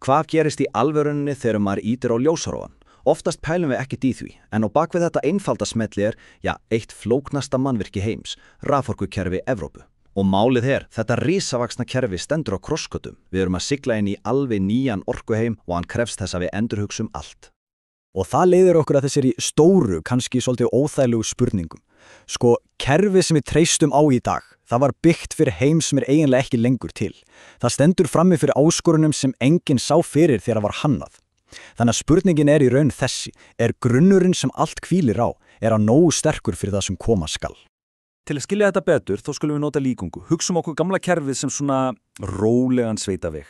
Hvað gerist í alvörunni þegar maður ítir á ljósarófan? Oftast pælum við ekkert í því, en á bakvið þetta einfalda smelli eitt flóknasta mannvirki heims, raforkukerfi Evrópu. Og málið þetta risavaxna kerfi stendur á krossgötum. Við erum að sigla inn í alveg nýjan orkuheim og hann krefst þess að við endurhugsum allt. Og það leiðir okkur að þessari stóru, kannski svolítið óþægilegu spurningum. Sko, kerfið sem við treystum á í dag, það var byggt fyrir heim sem eiginlega ekki lengur til. Það stendur frammi fyrir áskorunum sem enginn sá fyrir þegar það var hannað. Þannig að spurningin í raun þessi, grunnurinn sem allt hvílir á, hann nógu sterkur fyrir það sem koma skal? Til að skilja þetta betur, þá skulum við nota líkingu. Hugsum okkur gamla kerfið sem svona rólegan sveitaveg.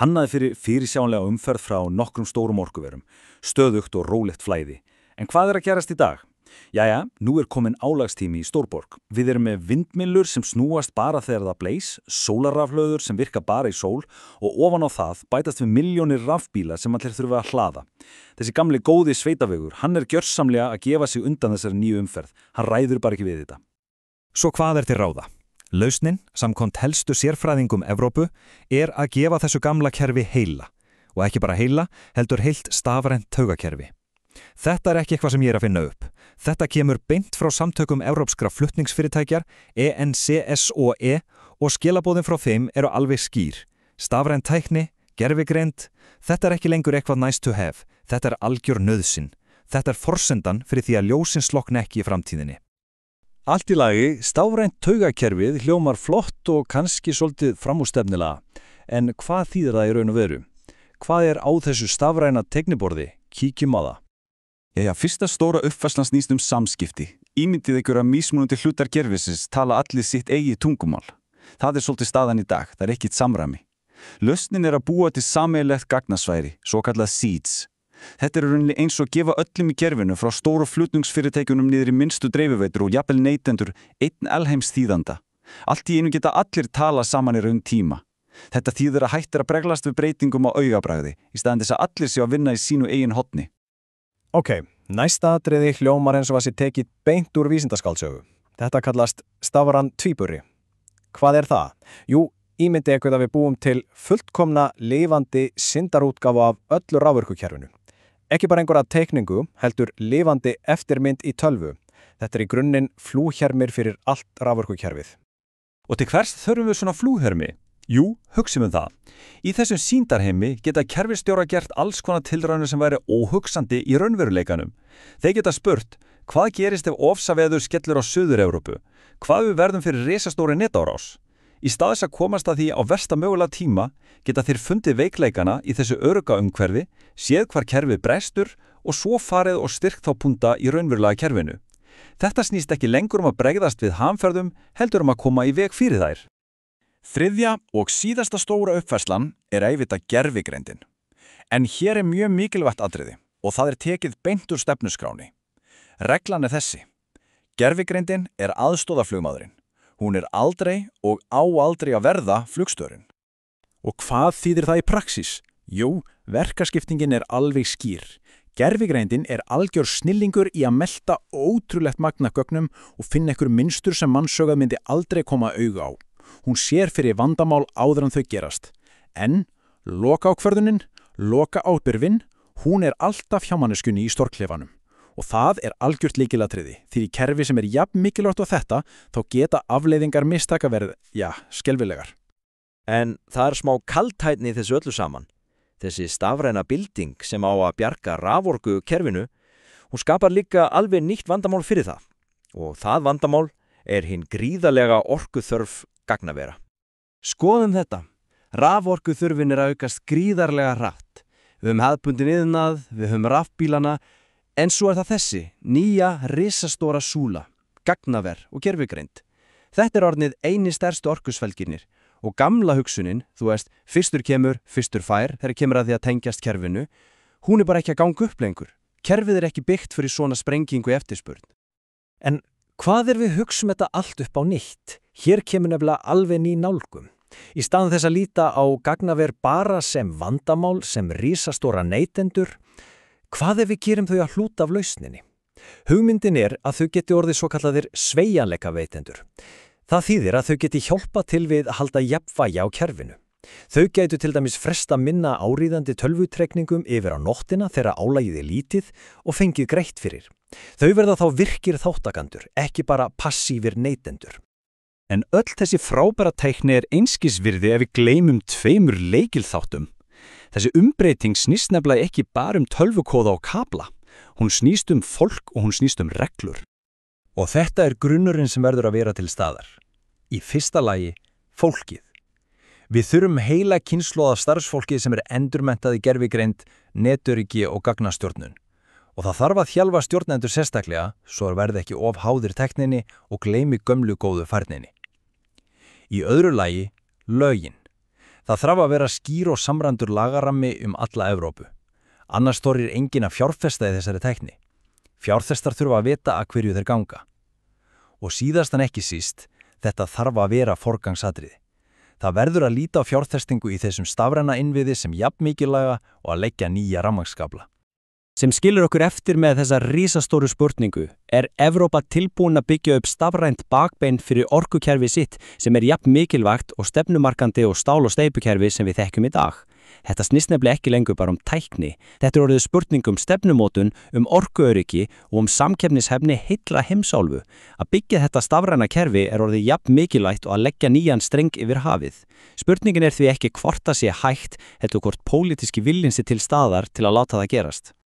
Hannaði fyrir fyrirsjáanlega umferð frá nokkrum stórum orkuverum, stöðugt og rólegt flæði. En hvað að gerast í dag? Jæja, nú komin álagstími í stórborg. Við erum með vindmyllur sem snúast bara þegar það bleis, sólarrafhlöður sem virka bara í sól og ofan á það bætast við milljónir rafbíla sem allir þurfa að hlaða. Þessi gamli góði sveitavegur, hann gjörsamlega að gefa sig undan þessari nýju umferð. Hann ræður bara ekki við þetta. Svo hvað til ráða? Lausnin, samkvæmt helstu sérfræðingum Evrópu, að gefa þessu gamla kerfi heila. Og ekki bara heila, heldur heilt stafrænt taugakerfi. Þetta ekki eitthvað sem ég að finna upp. Þetta kemur beint frá samtökum evrópskra flutningsfyrirtækjar, ENCSOE, og skilaboðin frá þeim alveg skýr. Stafræn tækni, gervigreind, þetta ekki lengur eitthvað nice to have. Þetta algjör nauðsyn. Þetta forsendan fyrir því að ljósin slokkna ekki í framtíðinni. Allt í lagi, stafrænt taugakerfið hljómar flott og kannski svolítið framúrstefnilega. En hvað þýðir það í raun og veru? Hvað á þessu stafræna teikniborði? Kíkjum á það. Fyrsta stóra uppfærslan snýst samskipti. Ímyndið ykkur að mismunandi hlutar kerfisins tala allir sitt eigið tungumál. Það svolítið staðan í dag, það ekkert samræmi. Lausnin að búa til sameiginlegt gagnasvæði, svo kallað seeds. Þetta rauninni eins og gefa öllum í kerfinu frá stóru flutningsfyrirtækjunum niður í minnstu dreifiveitur og jafnvel neytendur einn alheims þýðanda. Allt í einu geta allir tala saman í raun tíma. Þetta þýðir að hættir að breglast við breytingum á augabragði, í staðan þess að allir séu að vinna í sínu eigin hotni. Ok, næsta atriði hljómar eins og að sé tekið beint úr vísindaskáldsögu. Þetta kallast stafræn tvíburi. Hvað það? Jú, ímyndið ykkur að við búum til fullkomna lifandi syndarútgáfu af öllu raforkukerfinu. Ekki bara einhverja teikningu, heldur lifandi eftirmynd í tölvu. Þetta í grunninn flúhjermir fyrir allt raforkukerfið. Og til hvers þurfum við svona flúhjermi? Jú, hugsum það. Í þessum sýndarheimi geta kerfisstjóra gert alls konar tilraunir sem væri óhugsandi í raunveruleikanum. Þeir geta spurt, hvað gerist ef ofsaveður skellur á Suður-Evrópu? Hvað við verðum fyrir risastóri netárás? Í stað þess að komast að því á versta mögulega tíma geta þeir fundið veikleikana í þessu örugga umhverfi, séð hvar kerfið brestur og svo farið og styrkt þá punta í raunverulega kerfinu. Þetta snýst ekki lengur að bregðast við hamferðum, heldur að koma í veg fyrir þær. Þriðja og síðasta stóra uppfærslan auðvitað gervigreindin. En hér mjög mikilvægt atriði og það tekið beint úr stefnuskráni. Reglan þessi. Gervigreindin aðstoðarflugmaðurinn. Hún aldrei og á aldrei að verða flugstjórinn. Og hvað þýðir það í praxís? Jú, verkaskiptingin alveg skýr. Gervigreindin algjör snillingur í að melta ótrúlegt magn af gögnum og finna einhver mynstur sem mannsaugað myndi aldrei koma auga á. Hún sér fyrir vandamál áður en þau gerast. En lokaákvörðunin, lokaábyrgðin, hún alltaf hjá manneskjunni í stórklefanum. Og það algjört lykilatriði, því í kerfi sem jafn mikilvægt á þetta, þá geta afleiðingar mistaka verið, skelfilegar. En það smá kaldhætni í þessu öllu saman. Þessi stafræna bilding sem á að bjarga raforkukerfinu, hún skapar líka alveg nýtt vandamál fyrir það. Og það vandamál hinn gríðarlega orkuþörf gagnavera. Skoðum þetta. Raforkuþörfin að aukast gríðarlega hratt. Við höfum hefðbundin iðnað, við höfum rafbílana, en svo það þessi, nýja risastóra súla, gagnaver og gervigreind. Þetta orðnið eini stærstu orkusfelgirnir og gamla hugsunin, þú veist, fyrstur kemur, fyrstur fær, þegar kemur að því að tengjast kerfinu, hún bara ekki að ganga upp lengur. Kerfið ekki byggt fyrir svona sprengingu eftirspurn. En hvað við hugsum þetta allt upp á nýtt? Hér kemur nefnilega alveg ný nálgun. Í staðan þess að líta á gagnaver bara sem vandamál, sem risastóra neytendur, hvað við gerum þau að hlúta af lausninni? Hugmyndin að þau geti orðið svo kallaðir sveigjanleika veitendur. Það þýðir að þau geti hjálpa til við að halda jafnvægi á kerfinu. Þau gætu til dæmis fresta minna áríðandi tölvutrekningum yfir á nóttina þegar álagið er lítið og fengið greitt fyrir. Þau verða þá virkir þáttakandur, ekki bara passífir neytendur. En öll þessi frábæra tækni er einskisvirði ef við gleymum 2 leikilþáttum. Þessi umbreyting snýst nefnilega ekki bara tölvukóða og kabla. Hún snýst fólk og hún snýst reglur. Og þetta er grunnurinn sem verður að vera til staðar. Í fyrsta lagi, fólkið. Við þurfum heila kynslóð af starfsfólki sem endurmenntað í gervigreind, netöryggi og gagnastjórnun. Og það þarf að þjálfa stjórnendur sérstaklega, svo verði ekki of háðir tekninni og gleymi gömlu góðu færninni. Í öðru lagi, lögin. Það þarf að vera skýr og samræmdur lagarammi alla Evrópu. Annars þorir enginn að fjárfesta í þessari tækni. Fjárfestar þurfa að vita að hverju þeir ganga. Og síðast en ekki síst, þetta þarf að vera forgangsatriði. Það verður að líta á fjárfestingu í þessum stafræna innviði sem jafn mikilvæga og að leggja nýja rafmagnsskafla. Sem skilur okkur eftir með þessa risastóru spurningu, Evrópa tilbúin að byggja upp stafrænt bakbein fyrir orkukerfi sitt sem jafn mikilvægt og stefnumarkandi og stál- og steypukerfi sem við þekkjum í dag? Þetta snýst nefnilega ekki lengur bara tækni. Þetta orðið spurning stefnumótun, orkuöryggi og samkeppnishæfni heilla heimsálfu. Að byggja þetta stafræna kerfi orðið jafn mikilvægt og að leggja nýjan streng yfir hafið. Spurningin því ekki hvort það sé hægt, heldur hvort pólitíski viljinn sé til staðar til að láta það gerast.